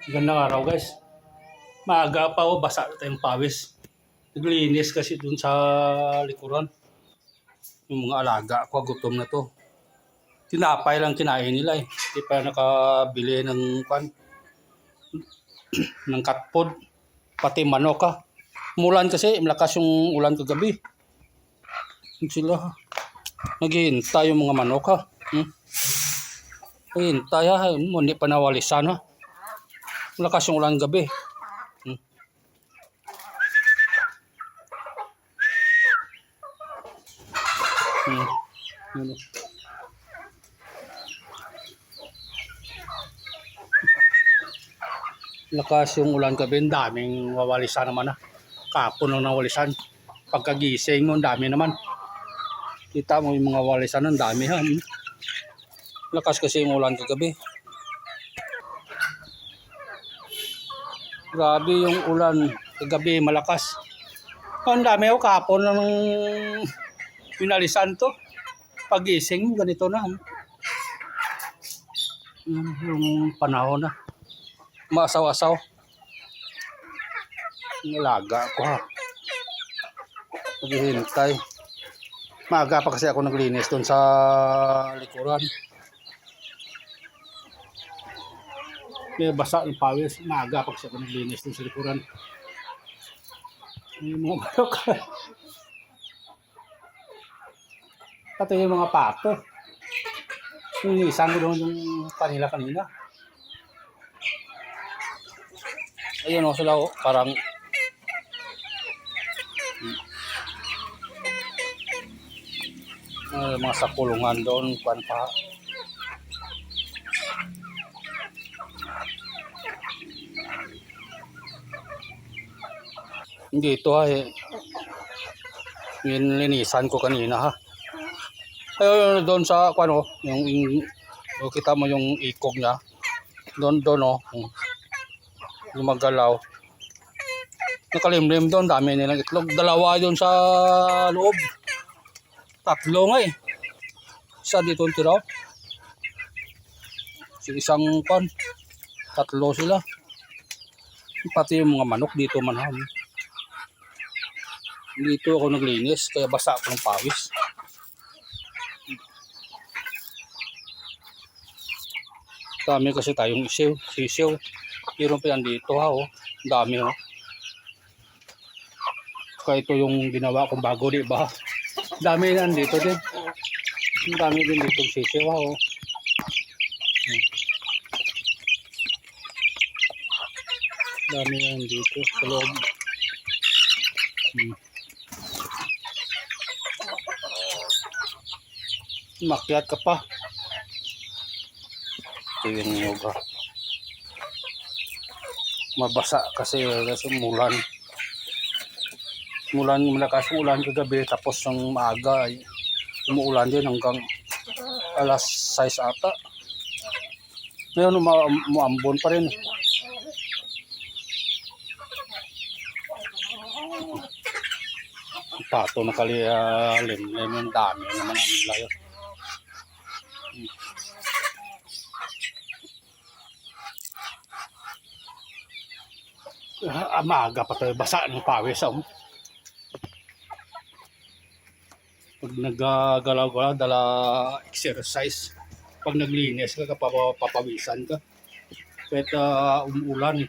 Gandang araw guys. Maaga pa o basa tayong pawis. Naglinis kasi dun sa likuran. Yung mga alaga ko, gutom na to. Tinapay lang kinain nila eh. Hindi pa nakabili ng ng cat food. Pati manok ha. Umulan kasi, malakas yung ulan kagabi. Sila naghihintay yung mga manok ha. Naghihintay ha. Hindi pa nawalisan ha. Malakas yung ulan gabi. Lakas yung ulan gabi, daming wawalisan naman na. Kapon ang nawalisan. Pagkagising mo, dami naman. Kita mo yung mga walisan, ang dami ha. Lakas kasi yung ulan kagabi. Grabe yung ulan kagabi, malakas. Ang dami o kapon ng pinalisan to. Pagising mo, ganito na. Yung panahon na. Maasaw-asaw. Nilaga ko ha. Naghihintay. Maaga pa kasi ako naglinis doon sa likuran. May basa ng pawis. Maaga pa kasi ako naglinis doon sa likuran. May mga manok. Pati yung mga pato. Nilisan ko doon yung kanila kanina. Ayun o sila o, parang mga sa kulungan doon, kuwan pa. Dito ha eh. Linisan ko kanina ha. Ayun doon sa kuwan o, yung kita mo yung ikog niya. Doon o. Gumagalaw. Nakalimlim doon, dami nilang itlog. Dalawa doon sa loob. Tatlo nga eh. Isa dito ang tiraw. Isang pan. Tatlo sila. Pati yung mga manok dito manham. Dito ako naglinis, kaya basa ako ng pawis. Dami kasi tayong sisiw. Meron pa yan dito ha oh. Dami oh. Kaya ito yung ginawa kong bago, di ba? Dami yan dito din. Dami din dito sisiw ha oh. Dami yan dito sa loob. Makyat ka pa. Ito yung yoga. Mabasa kasi umulan. Malakas yung ulan kagabi, tapos ng maaga ay umuulan din hanggang alas 6 ata. Ngayon umuambon pa rin. Pato na kalilim, yung dami naman ang nila yun. Maaga pa tayo, basa ng pawis oh. Pag naggagalaw-galaw, dala exercise. Pag naglinis ka, papawisan ka. Kahit umuulan.